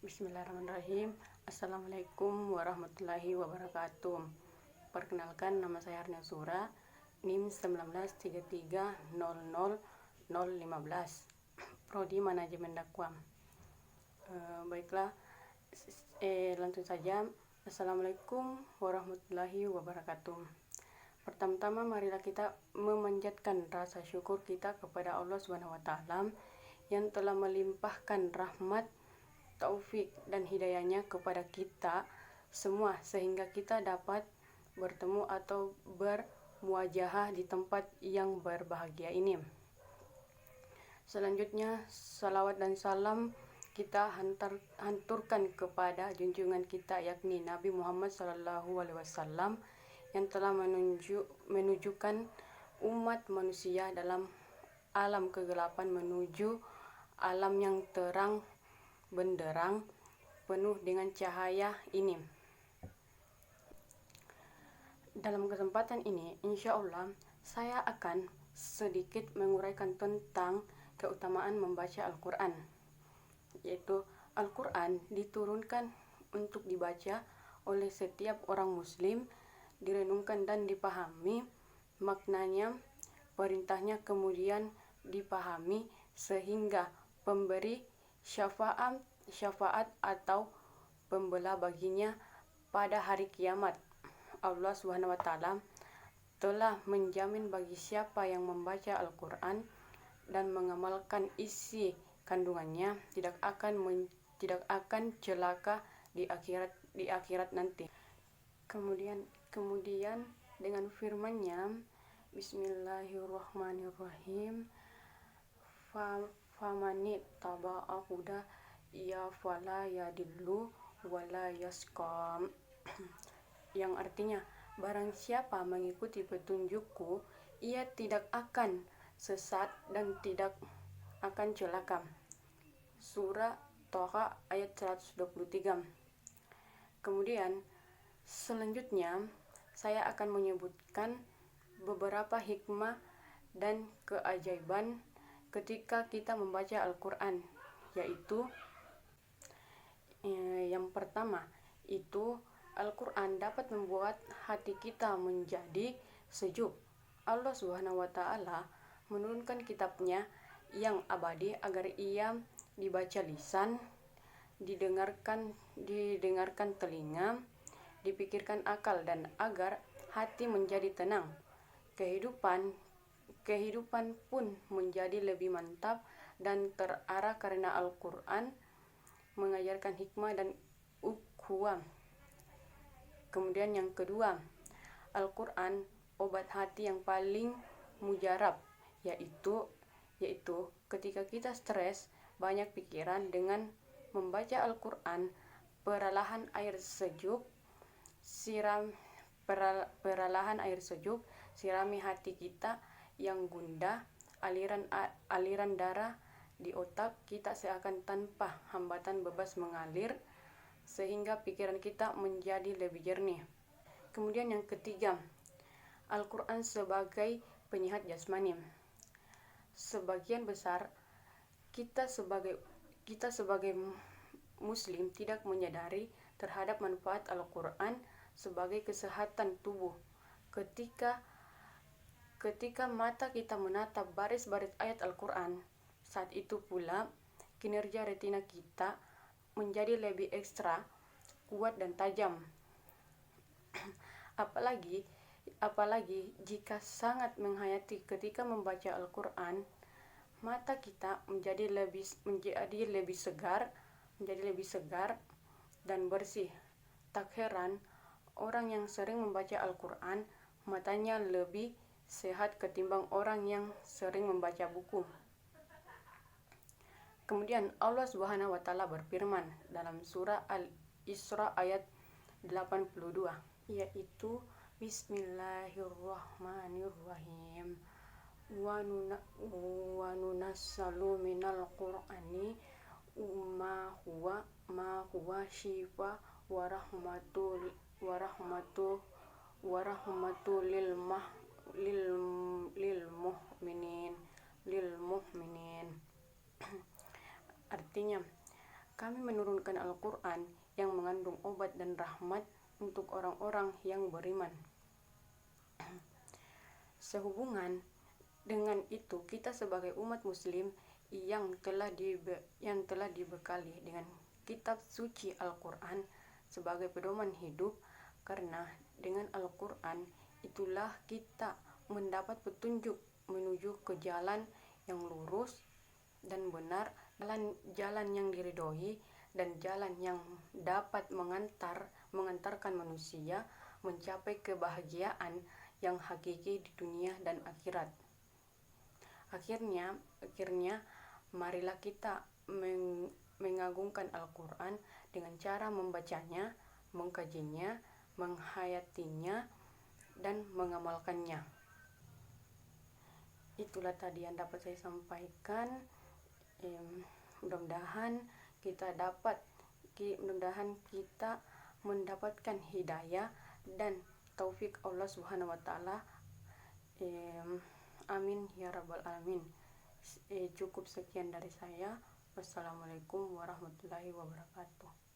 Bismillahirrahmanirrahim. Assalamualaikum warahmatullahi wabarakatuh. Perkenalkan, nama saya Arnia Sura, NIM 193000015, Prodi Manajemen Dakwah. Baiklah, langsung saja. Assalamualaikum warahmatullahi wabarakatuh. Pertama-tama marilah kita memanjatkan rasa syukur kita kepada Allah Subhanahu wa taala yang telah melimpahkan rahmat, taufik dan hidayahnya kepada kita semua sehingga kita dapat bertemu atau bermuajahah di tempat yang berbahagia ini. Selanjutnya, salawat dan salam kita hanturkan kepada junjungan kita yakni Nabi Muhammad SAW yang telah menunjukkan umat manusia dalam alam kegelapan menuju alam yang terang benderang penuh dengan cahaya ini. Dalam kesempatan ini, insya Allah saya akan sedikit menguraikan tentang keutamaan membaca Al-Quran, yaitu Al-Quran diturunkan untuk dibaca oleh setiap orang muslim, direnungkan dan dipahami maknanya, perintahnya kemudian dipahami sehingga pemberi syafaat atau pembela baginya pada hari kiamat. Allah Subhanahu wa taala telah menjamin bagi siapa yang membaca Al-Quran dan mengamalkan isi kandungannya tidak akan celaka di akhirat nanti. Kemudian dengan firman-Nya, Bismillahirrahmanirrahim, famani taba'a huda ya fala yadillu wala yasqam, yang artinya barang siapa mengikuti petunjukku ia tidak akan sesat dan tidak akan celaka. Surah Toha ayat 123. Kemudian selanjutnya saya akan menyebutkan beberapa hikmah dan keajaiban ketika kita membaca Al-Quran, yaitu yang pertama itu Al-Quran dapat membuat hati kita menjadi sejuk. Allah Subhanahu wa taala menurunkan kitabnya yang abadi agar ia dibaca lisan, didengarkan telinga, dipikirkan akal, dan agar hati menjadi tenang. Kehidupan pun menjadi lebih mantap dan terarah karena Al-Quran mengajarkan hikmah dan ukhuwah. Kemudian yang kedua, Al-Quran obat hati yang paling mujarab, yaitu ketika kita stres, banyak pikiran, dengan membaca Al-Quran, perlahan air sejuk sirami hati kita yang gundah, aliran darah di otak kita seakan tanpa hambatan bebas mengalir sehingga pikiran kita menjadi lebih jernih. Kemudian yang ketiga, Al-Quran sebagai penyehat jasmani. Sebagian besar kita sebagai muslim tidak menyadari terhadap manfaat Al-Quran sebagai kesehatan tubuh. Ketika mata kita menatap baris-baris ayat Al-Quran, saat itu pula kinerja retina kita menjadi lebih ekstra kuat dan tajam. Apalagi jika sangat menghayati ketika membaca Al-Quran, mata kita menjadi lebih segar dan bersih. Tak heran orang yang sering membaca Al-Quran matanya lebih sehat ketimbang orang yang sering membaca buku. Kemudian Allah Subhanahu wa taala berfirman dalam surah Al-Isra ayat 82, yaitu Bismillahirrahmanirrahim, wa nunassalu minal qur'ani ma huwa shifa wa rahmatul lil mu'minin. Artinya, Kami menurunkan Al-Quran yang mengandung obat dan rahmat untuk orang-orang yang beriman. Sehubungan dengan itu, kita sebagai umat muslim yang telah dibekali dengan kitab suci Al-Quran sebagai pedoman hidup, karena dengan Al-Quran itulah kita mendapat petunjuk menuju ke jalan yang lurus dan benar, jalan yang diridhoi, dan jalan yang dapat mengantarkan manusia mencapai kebahagiaan yang hakiki di dunia dan akhirat. Akhirnya marilah kita mengagungkan Al-Quran dengan cara membacanya, mengkajinya, menghayatinya, dan mengamalkannya. Itulah tadi yang dapat saya sampaikan. Mudah-mudahan kita mendapatkan hidayah dan taufik Allah Subhanahu wa taala. Amin ya rabbal alamin. Cukup sekian dari saya. Wassalamualaikum warahmatullahi wabarakatuh.